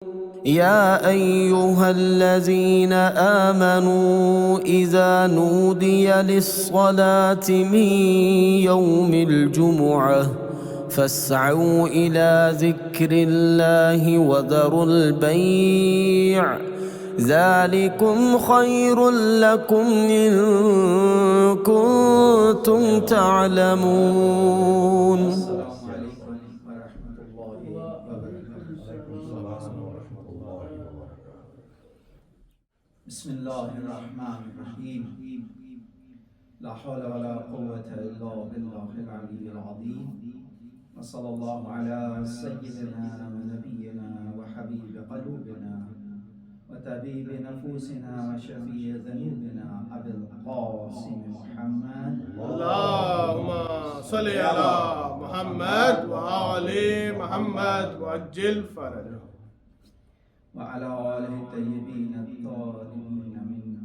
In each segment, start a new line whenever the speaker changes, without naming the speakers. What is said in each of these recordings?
يا أيها الذين آمنوا إذا نودي للصلاة من يوم الجمعة فاسعوا إلى ذكر الله وذروا البيع ذلكم خير لكم إن كنتم تعلمون.
السلام علیکم ورحمۃ اللہ وبرکاتہ۔ بسم اللہ الرحمن الرحیم، لا حول ولا قوة الا باللہ العلی العظیم، وصلی اللہ علی سیدنا ونبینا وحبیب قلوبنا وطبیب نفوسنا وشفیع ذنوبنا ابی القاسم محمد
اللهم صل على محمد وآل محمد وعجل فرجه
وعلى آله الطيبين الطاهرين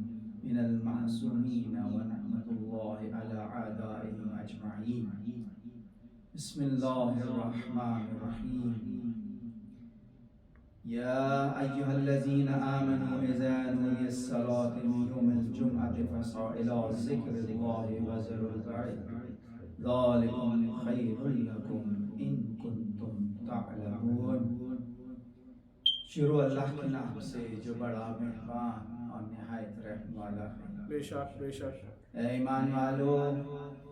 من المعصومين ونعمة الله على أعدائهم أجمعين. بسم الله الرحمن الرحيم. يا أيها الذين آمنوا إذا نودي الصلاة من يوم الجمعة فاسعوا إلى ذكر الله وذروا البيع ذلكم خير لكم إن كنتم تعلمون. شروع اللہ کے نام سے جو بڑا مہربان اور نہایت رحم والا ہے۔
بے شک بے شک۔
اے ایمان والو،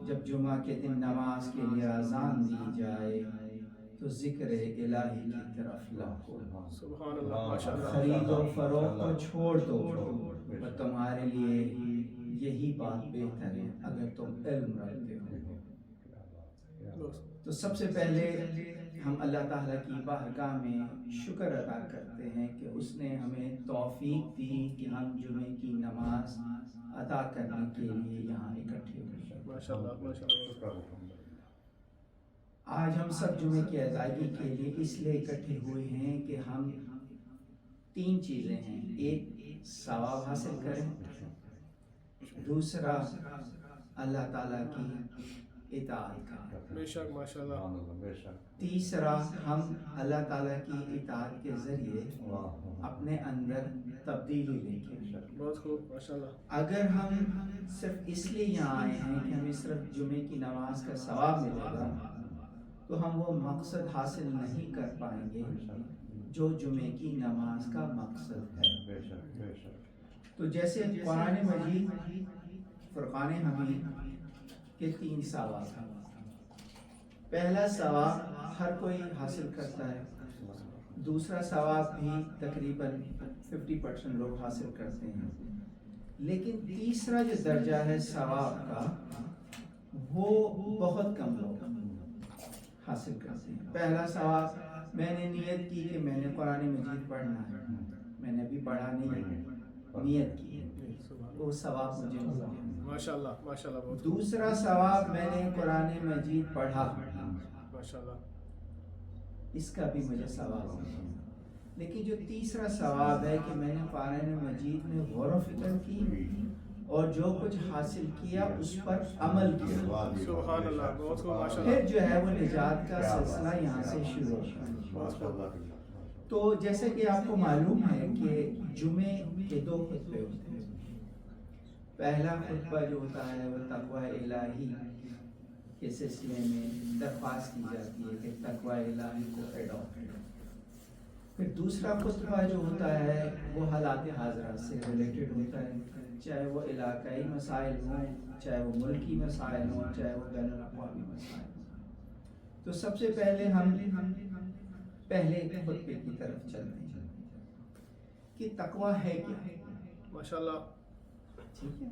جب جمعہ کے دن نماز کے لیے اذان دی جائے تو ذکر الہی کی طرف لہو۔
سبحان اللہ، ماشاء اللہ۔
خرید و فروخت کو چھوڑ دو، اور تمہارے لیے یہی بات بہتر ہے اگر تم علم رکھتے ہو۔ تو سب سے پہلے ہم اللہ تعالیٰ کی بارگاہ میں شکر ادا کرتے ہیں کہ اس نے ہمیں توفیق دی کہ ہم جمعے کی نماز ادا کرنے کے لیے یہاں اکٹھے ہوئے۔
ماشاء اللہ ماشاء اللہ۔
آج ہم سب جمعے کی ادائیگی کے لیے اس لیے اکٹھے ہوئے ہیں کہ ہم تین چیزیں ہیں، ایک ثواب حاصل کریں، دوسرا اللہ تعالیٰ کی اطاعت کریں،
بے شک ماشاء اللہ۔
تیسرا ہم اللہ تعالیٰ کی اطاعت کے ذریعے اپنے اندر تبدیلی لیں گے۔
بہت خوب، ماشاء اللہ۔
اگر ہم صرف اس لیے یہاں آئے ہیں کہ ہمیں صرف جمعے کی نماز کا ثواب ملے گا تو ہم وہ مقصد حاصل نہیں کر پائیں گے جو جمعے کی نماز کا مقصد ہے۔ تو جیسے قرآن مجید فرقان حمید کے 3 ثواب ہیں۔ پہلا ثواب ہر کوئی حاصل کرتا ہے، دوسرا ثواب بھی تقریباً 50% لوگ حاصل کرتے ہیں، لیکن تیسرا جو درجہ ہے ثواب کا وہ بہت کم لوگ حاصل کرتے ہیں۔ پہلا ثواب، میں نے نیت کی کہ میں نے قرآن مجید پڑھنا ہے، میں نے ابھی پڑھا نہیں، نیت کی، وہ ثواب مجھے ملا۔
ماشاء اللہ ماشاء اللہ، بہت خوب۔
دوسرا ثواب، میں نے قرآن مجید پڑھا،
ماشاء اللہ۔
اس کا بھی مجھے ثواب ملا۔ لیکن جو تیسرا ثواب ہے کہ میں نے قرآن مجید میں غور و فکر کی اور جو کچھ حاصل کیا اس پر عمل کیا،
سبحان اللہ، بہت خوب، ماشاء اللہ۔
پھر جو ہے وہ نجات کا سلسلہ یہاں سے شروع ہوتا ہے۔ تو جیسے کہ آپ کو معلوم ہے کہ جمعے کے 2 خطبے ہوتے ہیں۔ پہلا خطبہ جو ہوتا ہے وہ تقوی الہی کے سلسلے میں درخواست کی جاتی ہے کہ تقوی الہی کو ایڈاپٹ کرو۔ پھر دوسرا خطبہ جو ہوتا ہے وہ حالات حاضرہ سے ریلیٹڈ ہوتا ہے، چاہے وہ علاقائی مسائل ہوں، چاہے وہ ملکی مسائل ہوں، چاہے وہ بین الاقوامی مسائل ہوں۔ تو سب سے پہلے ہم پہلے خطبے کی طرف چلتے ہیں کہ تقوی ہے کیا؟
ماشاء اللہ۔
ٹھیک ہے،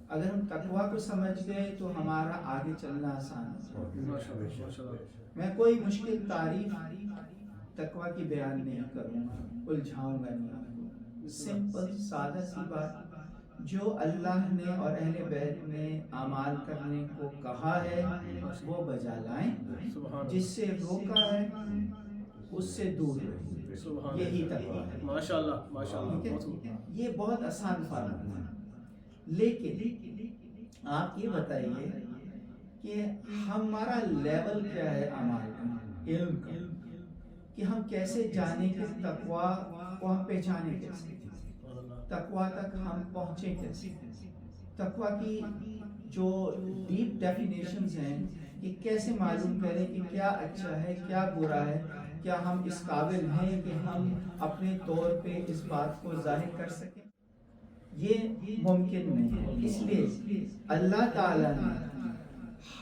اگر ہم تقوی کو سمجھ گئے تو ہمارا آگے چلنا آسان ہے۔
ماشاء اللہ ماشاء اللہ۔
میں کوئی مشکل تعریف تقوی کی بیان نہیں کروں گا، الجھاؤں گا نہیں آپ کو۔ سمپل سادہ سی بات، جو اللہ نے اور اہل بیت نے اعمال کرنے کو کہا ہے وہ بجا لائیں، جس سے روکا ہے اس سے دور رہیں، یہی تقوی ہے۔
ماشاء اللہ ماشاء اللہ، بہت خوب۔
یہ بہت آسان فارمولہ ہے، لیکن آپ یہ بتائیے کہ ہمارا لیول کیا ہے اعمال کا، علم کا، کہ ہم کیسے جانیں کہ تقوی کو ہم پہچانے کیسے، تقوی تک ہم پہنچیں کیسے، تقوی کی جو ڈیپ ڈیفینیشنز ہیں کہ کیسے معلوم کریں کہ کیا اچھا ہے کیا برا ہے، کیا ہم اس قابل ہیں کہ ہم اپنے طور پہ اس بات کو ظاہر کر سکیں، یہ ممکن نہیں ہے۔ اس لیے اللہ تعالیٰ نے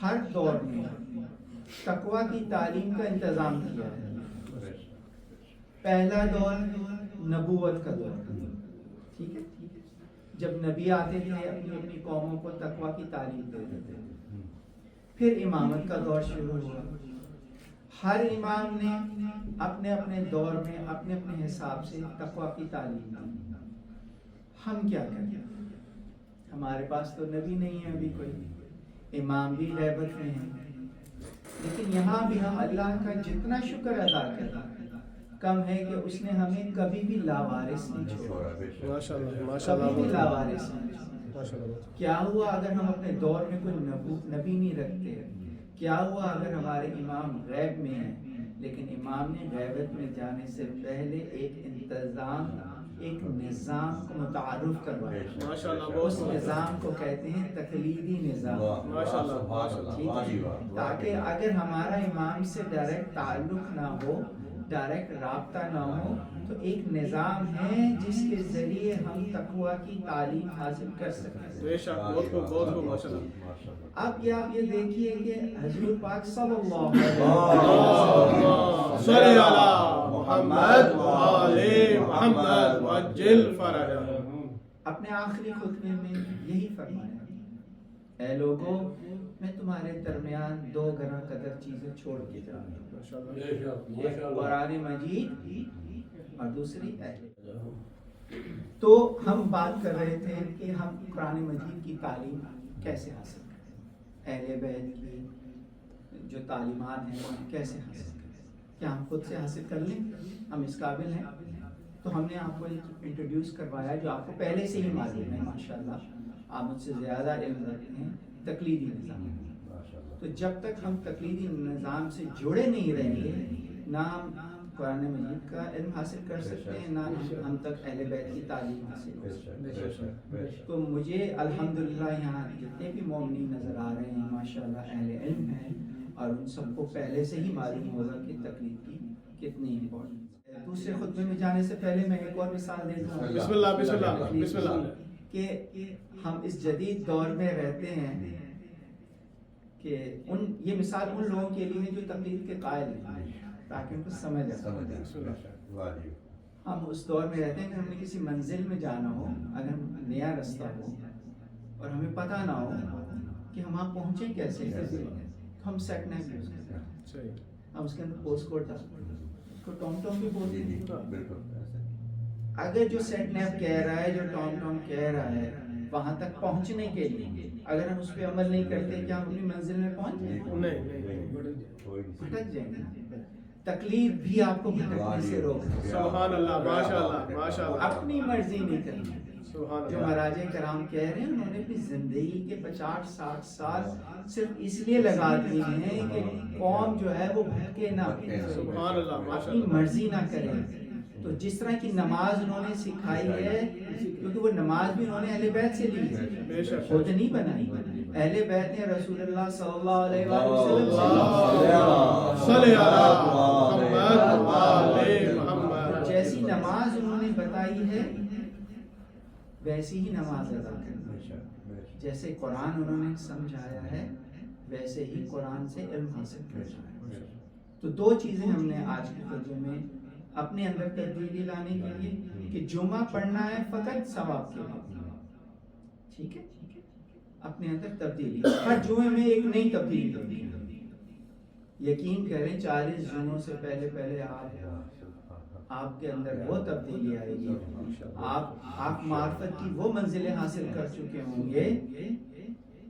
ہر دور میں تقوی کی تعلیم کا انتظام کیا ہے۔ پہلا دور نبوت کا دور، ٹھیک ہے، جب نبی آتے تھے اپنی اپنی قوموں کو تقوی کی تعلیم دیتے تھے۔ پھر امامت کا دور شروع ہوا، ہر امام نے اپنے اپنے دور میں اپنے اپنے حساب سے تقوی کی تعلیم دی۔ ہم کیا کریں؟ ہمارے پاس تو نبی نہیں ہے ابھی کوئی، امام بھی غیبت میں ہیں، لیکن یہاں بھی ہم اللہ کا جتنا شکر ادا کریں کم ہے کہ اس نے ہمیں کبھی بھی لاوارث نہیں چھوڑا، کبھی بھی لاوارث نہیں چھوڑا۔ کیا ہوا اگر ہم اپنے دور میں کوئی نبی نہیں رکھتے؟ کیا ہوا اگر ہمارے امام غیب میں ہیں لیکن امام نے غیبت میں جانے سے پہلے ایک انتظام، ایک نظام کو متعارف کروایا؟ اس نظام کو کہتے ہیں تقلیدی نظام، ٹھیک ہے، تاکہ اگر ہمارا امام سے ڈائریکٹ تعلق نہ ہو، ڈائریکٹ رابطہ نہ ہو، تو ایک نظام ہے جس کے ذریعے ہم تقوی کی تعلیم حاصل کر سکتے ہیں۔ اب یہ آپ یہ دیکھیے کہ حضور پاک صلی اللہ
صلی علی محمد وآل محمد وعجل فرجہ،
اپنے آخری خطبے میں یہی فرمایا، اے لوگوں میں تمہارے درمیان دو گراں قدر چیزیں چھوڑ کے جا رہا ہوں، ایک قرآن مجید اور دوسری اہل۔ تو ہم بات کر رہے تھے کہ ہم قرآن مجید کی تعلیم کیسے حاصل کریں، اہل بیت کی جو تعلیمات ہیں وہ کیسے حاصل کریں، کیا ہم خود سے حاصل کر لیں، ہم اس قابل ہیں؟ تو ہم نے آپ کو انٹروڈیوس کروایا جو آپ کو پہلے سے ہی معلوم ہے، ماشاءاللہ آپ مجھ سے زیادہ علم رکھتے ہیں، تقلیدی نظام۔ تو جب تک ہم تقلیدی نظام سے جڑے نہیں رہیں گے نہ ہم قرآن مجید کا علم حاصل کر سکتے ہیں، نہ ہم تک اہل بیت کی تعلیم حاصل کر سکتے ہیں۔ تو مجھے الحمدللہ یہاں جتنے بھی مومنین نظر آ رہے ہیں ماشاءاللہ اہل علم ہیں، اور ان سب کو پہلے سے ہی معلوم ہوگا کہ تقلید کی کتنی امپورٹنٹ ہے۔ دوسرے خطبے میں جانے سے پہلے میں ایک اور مثال دیتا ہوں،
بسم اللہ بسم اللہ بسم اللہ،
کہ ہم اس جدید دور میں رہتے ہیں کہ یہ مثال ان لوگوں کے لیے جو تقلید کے قائل ہیں تاکہ ان کو سمجھ آئے۔ ہم اس دور میں رہتے ہیں کہ ہم نے کسی منزل میں جانا ہو، اگر نیا رستہ ہو اور ہمیں پتہ نہ ہو کہ ہم وہاں پہنچیں کیسے، تو ہم سیٹ میپ یوز کرتے ہیں، ہم اس کے اندر پوسٹ کوڈ ڈالتے ہیں، اس کو ٹام ٹام بھی بولتے ہیں۔ اگر جو سیٹ میپ کہہ رہا ہے، جو ٹام ٹام کہہ رہا ہے، وہاں تک پہنچنے کے لیے اگر ہم اس پہ عمل نہیں کرتے کیا ہم اپنی منزل میں پہنچ جائیں گے؟ بھٹک جائیں گے۔ تقلید بھی آپ کو بھٹکنے سے روکتی ہے۔
سبحان اللہ، ماشاءاللہ ماشاءاللہ،
اپنی مرضی نہیں کرنی۔ جو مہاراج کرام کہہ رہے ہیں انہوں نے اپنی زندگی کے 50-60 سال صرف اس لیے لگا دیے ہیں کہ قوم جو ہے وہ بھٹکے نہ،
سبحان اللہ،
اپنی مرضی نہ کرے۔ تو جس طرح کی نماز انہوں نے سکھائی ہے، کیونکہ وہ نماز بھی انہوں نے اہل بیت سے لی ہے، خود نہیں بنائی، اہل بیت نے رسول اللہ صلی اللہ علیہ وسلم
صلی علی محمد وآل محمد،
جیسی نماز انہوں نے بتائی ہے ویسی ہی نماز ادا کرنا، جیسے قرآن انہوں نے سمجھایا ہے ویسے ہی قرآن سے علم حاصل کرنا ہے۔ تو دو چیزیں ہم نے آج کے خطبے میں اپنے اندر تبدیلی لانے کے لیے، کہ جمعہ پڑھنا ہے فقط ثواب کے لیے، ٹھیک ہے، اپنے اندر تبدیلی، ہر جمعے میں ایک نئی تبدیلی ہوتی ہے۔ یقین کریں 40 جمعوں سے پہلے آپ کے اندر وہ تبدیلی آئے گی، آپ معرفت کی وہ منزلیں حاصل کر چکے ہوں گے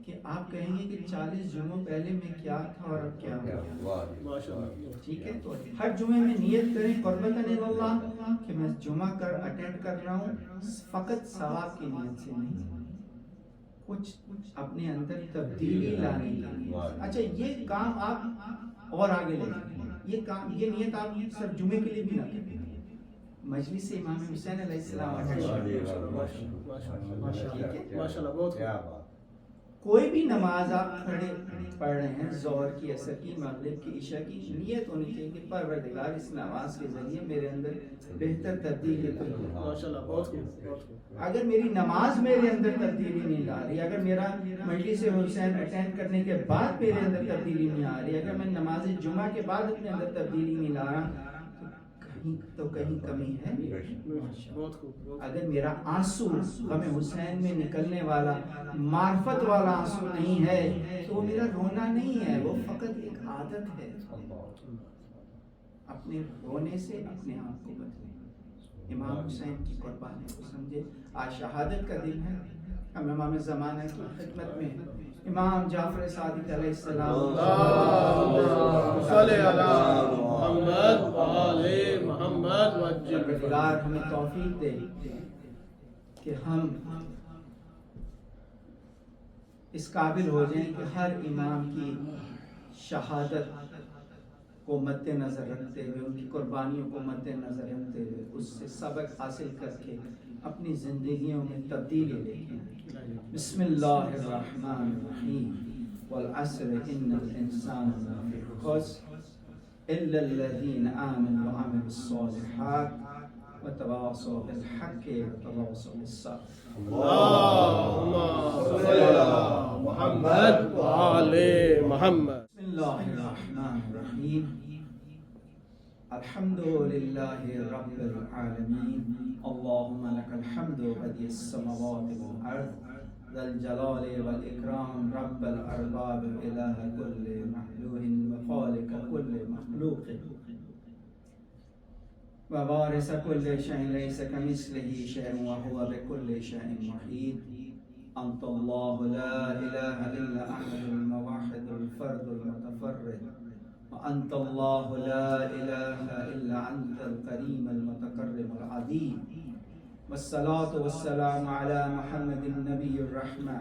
کہ آپ کہیں گے کہ 40 جمعوں پہلے میں کیا تھا اور اب کیا ہوا۔ ٹھیک ہے، تو ہر جمعے میں نیت کریں قربتاً اللہ کہ میں جمعہ اٹینڈ کر رہا ہوں فقط ثواب کی نیت سے نہیں، کچھ اپنے اندر تبدیلی لانے کے لیے۔ اچھا، یہ کام آپ اور آگے لے جائیں، یہ کام یہ نیت آپ صرف جمعے کے لیے بھی نہ کریں، مجلس امام حسین علیہ السلام
ماشاءاللہ بہت
کوئی بھی نماز آپ پڑھ رہے ہیں، ظہر کی، عصر کی، مغرب کی، عشاء کی، نیت ہونی چاہیے کہ پروردگار اس نماز کے ذریعے میرے اندر بہتر تبدیلی کرے۔
ماشاءاللہ بہت خوب۔
اگر میری نماز میرے اندر تبدیلی نہیں لا رہی، اگر میرا مجلس حسین اٹینڈ کرنے کے بعد میرے اندر تبدیلی نہیں آ رہی، اگر میں نماز جمعہ کے بعد اپنے اندر تبدیلی نہیں لا رہا، تو کہیں کمی ہے۔
بہت خوب۔
اگر میرا آنسو غم حسین میں نکلنے والا معرفت والا آنسو نہیں ہے تو وہ میرا رونا نہیں ہے، وہ فقط ایک عادت ہے۔ اپنے رونے سے اپنے آپ کو بدلیں، امام حسین کی قربانی کو سمجھے۔ آج شہادت کا دن ہے، ہم امام زمانہ کی خدمت میں امام جعفر صادق علیہ السلام
صلی علی محمد وآل محمد وجل۔
پروردگار ہمیں توفیق دے کہ ہم اس قابل ہو جائیں کہ ہر امام کی شہادت کو مد نظر رکھتے ہوئے، ان کی قربانیوں کو مد نظر رکھتے ہوئے اس سے سبق حاصل کر کے اپنی زندگیوں میں تبدیلی دیکھیں۔ بسم اللہ الرحمن الرحیم، والعصر ان الانسان لفی خسر الا الذین آمنوا وعملوا الصالحات وتواصوا بالحق وتواصوا بالصبر۔
اللہم صلی علی محمد وآل محمد۔
بسم اللہ الرحمن الرحیم، الحمد للہ رب العالمین، اللہم لک الحمد بدیع السماوات والارض ذا الجلال والاکرام، رب الارباب الہ کل محلوہ وخالق کل مخلوق ووارث کل شیء لیس کمثلہ شیء وہو بکل شیء محیط، انت اللہ لا الہ الا انت الموحد الفرد المتفرد، وانت اللہ لا الہ الا انت الکریم المتکرم العظیم، والصلاة والسلام علی محمد النبی الرحمہ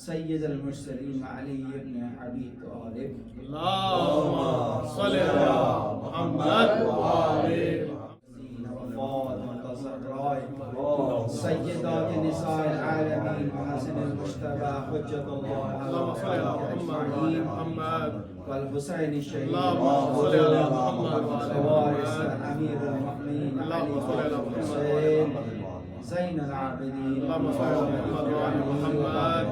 سید المرسلین علی ابن ابی طالب۔
اللہم صلی علی محمد وآل
سیدات نساء العالمین وحسن المجتبی حجت اللہ
اللہم صلی علی محمد
اجمعین، والحسین الشہید
اللہم صلی علی محمد
وارث امیر المؤمنین
اللہم صلی علی محمد
حسین زین العابدین
اللہم صلی علی محمد وآل محمد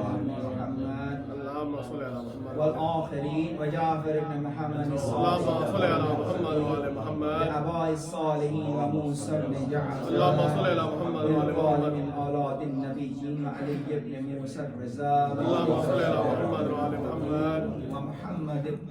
محمد
اللہم صلی علی محمد
والآخرین وجعفر ابن محمد
اللہم صلی علی محمد وآل محمد
آباء الصالحین وموسى بن جعفر
اللہم صلی علی محمد وآل محمد
من اولاد النبیین وعلی ابن موسى الرضا
اللہم صلی علی محمد وآل محمد
ومحمد ابن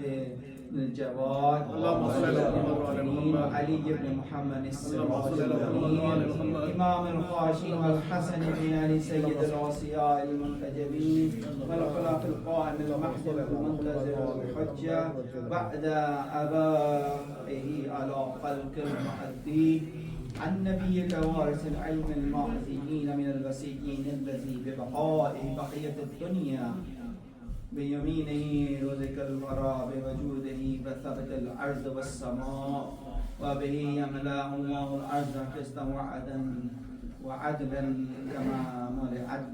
الجواد
اللہم صلی علی محمد وآل محمد
وعلی ابن محمد
اللہم
السراج
صلی علی محمد وآل
المنیر
محمد
امام الخاشعین والحسن بن علی سید الاوصیاء المنتجبین والخلف القائم المحجب المنتظر والحجة بعد آبائه على خلق المحدين عن نبيك وارث العلم المعزين من الوسيين الذي ببقائه بقية الدنيا بيمينه رزق الورى بوجوده فثبت الأرض والسماء وبه يملأ الله الأرض قسطا وعدلا كما ملئت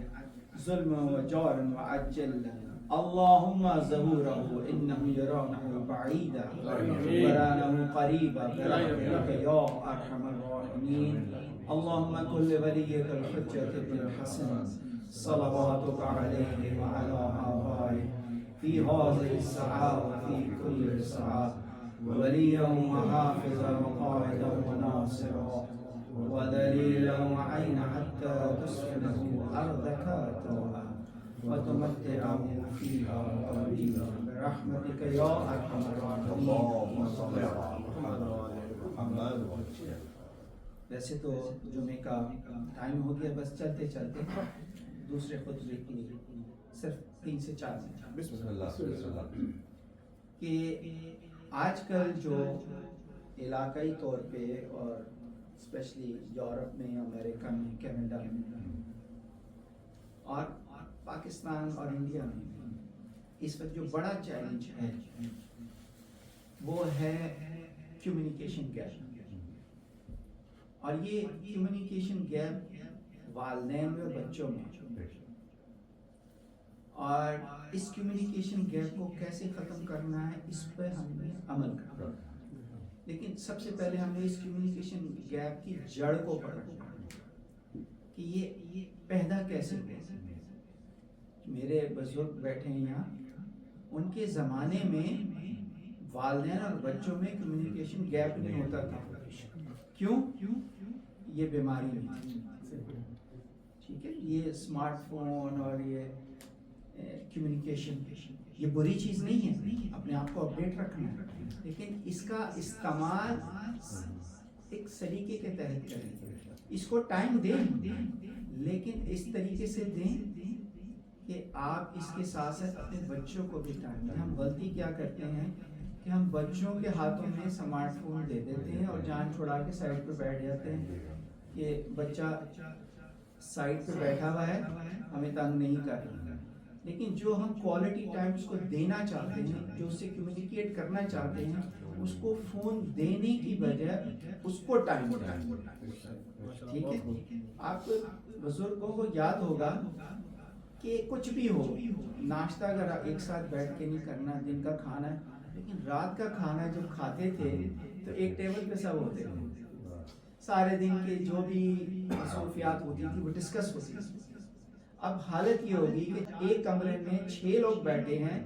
ظلما وجارا وعجلا اللهم ظهوره إنه يرانه بعيدا ورانه قريبا برحمتك يا أرحم الراحمين اللهم كل وليك الحجة ابن الحسن صلواتك عليه وعلى آبائه في هذه الساعة وفي كل ساعة وليا وحافظا وقائدا وناصرا ودليلا وعينا حتى تسكنه أرضك توعا وتمتعه فيها طويلا برحمتك يا أرحم الراحمين۔ ویسے تو جمعے کا ٹائم ہو گیا، بس چلتے چلتے دوسرے خطبے کے لیے صرف 3 سے 4 منٹ
بسم اللہ
کہ آج کل جو علاقائی طور پہ اور اسپیشلی یورپ میں، امریکہ میں، کینیڈا میں اور پاکستان اور انڈیا میں اس وقت جو بڑا چیلنج ہے وہ ہے کمیونیکیشن گیپ. اور یہ کمیونیکیشن گیپ والدین میں اور بچوں میں, اور اس کمیونیکیشن گیپ کو کیسے ختم کرنا ہے اس پہ ہم نے عمل کرنا. لیکن سب سے پہلے ہم نے اس کمیونیکیشن گیپ کی جڑ کو پکڑنا کہ یہ پیدا کیسے ہوا. میرے بزرگ بیٹھے ہیں یہاں, ان کے زمانے میں والدین اور بچوں میں کمیونیکیشن گیپ نہیں ہوتا تھا. کیوں؟ یہ بیماری نہیں, ٹھیک ہے. یہ اسمارٹ فون اور یہ کمیونیکیشن یہ بری چیز نہیں ہے, اپنے آپ کو اپڈیٹ رکھنا ہے, لیکن اس کا استعمال ایک سلیقے کے تحت کریں. اس کو ٹائم دیں, لیکن اس طریقے سے دیں کہ آپ اس کے ساتھ ساتھ اپنے بچوں کو بھی ٹائم دیں. ہم غلطی کیا کرتے ہیں کہ ہم بچوں کے ہاتھوں میں اسمارٹ فون دے دیتے ہیں اور جان چھڑا کے سائڈ پہ بیٹھ جاتے ہیں کہ بچہ سائڈ پہ بیٹھا ہوا ہے, ہمیں تنگ نہیں کر رہا. لیکن جو ہم کوالٹی ٹائم اس کو دینا چاہتے ہیں, جو اس سے کمیونیکیٹ کرنا چاہتے ہیں, اس کو فون دینے کی بجائے اس کو ٹائم دیں. ٹھیک ہے. آپ کو بزرگوں کو یاد ہوگا کہ کچھ بھی ہو, ناشتہ اگر ایک ساتھ بیٹھ کے نہیں کرنا, دن کا کھانا ہے, لیکن رات کا کھانا جب کھاتے تھے تو ایک ٹیبل پہ سب ہوتے تھے, سارے دن کے جو بھی مصروفیات ہوتی تھی وہ ڈسکس ہوتی تھی. اب حالت یہ ہوگی کہ ایک کمرے میں 6 لوگ بیٹھے ہیں,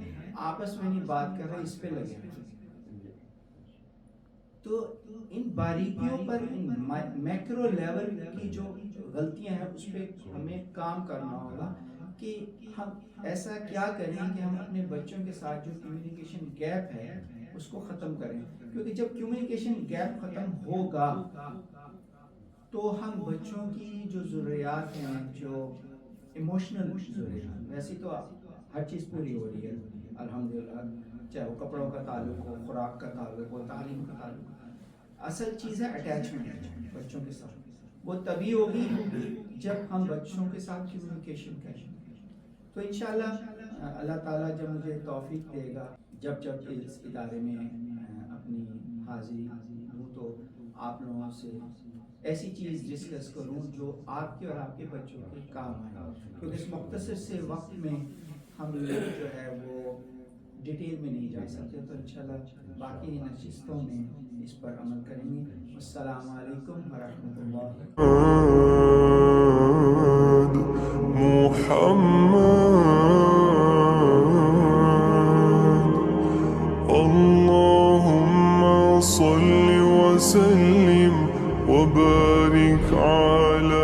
آپس میں نہیں بات کر رہے, اس پہ لگے ہیں. تو ان باریکیوں پر, ان میکرو لیول کی جو غلطیاں ہیں اس پہ ہمیں کام کرنا ہوگا کہ ہم ایسا کیا کریں کہ ہم اپنے بچوں کے ساتھ جو کمیونیکیشن گیپ ہے اس کو ختم کریں. کیونکہ جب کمیونیکیشن گیپ ختم ہوگا تو ہم بچوں کی جو ضروریات ہیں, جو ایموشنل ضروریات, ویسے تو ہر چیز پوری ہو رہی ہے الحمدللہ, چاہے وہ کپڑوں کا تعلق ہو, خوراک کا تعلق ہو, تعلیم کا تعلق ہو. اصل چیز ہے اٹیچمنٹ بچوں کے ساتھ. وہ تبھی ہوگی جب ہم بچوں کے ساتھ کمیونیکیشن کریں. تو انشاءاللہ اللہ تعالیٰ جب مجھے توفیق دے گا, جب اس ادارے میں اپنی حاضری دوں تو آپ لوگوں سے ایسی چیز ڈسکس کروں جو آپ کے اور آپ کے بچوں کے کام آئے. کیونکہ اس مختصر سے وقت میں ہم جو ہے وہ ڈیٹیل میں نہیں جا سکتے, تو انشاءاللہ باقی نشستوں میں اس پر عمل کریں گے. السلام علیکم ورحمۃ اللہ.
اللهم صل وسلم وبارك على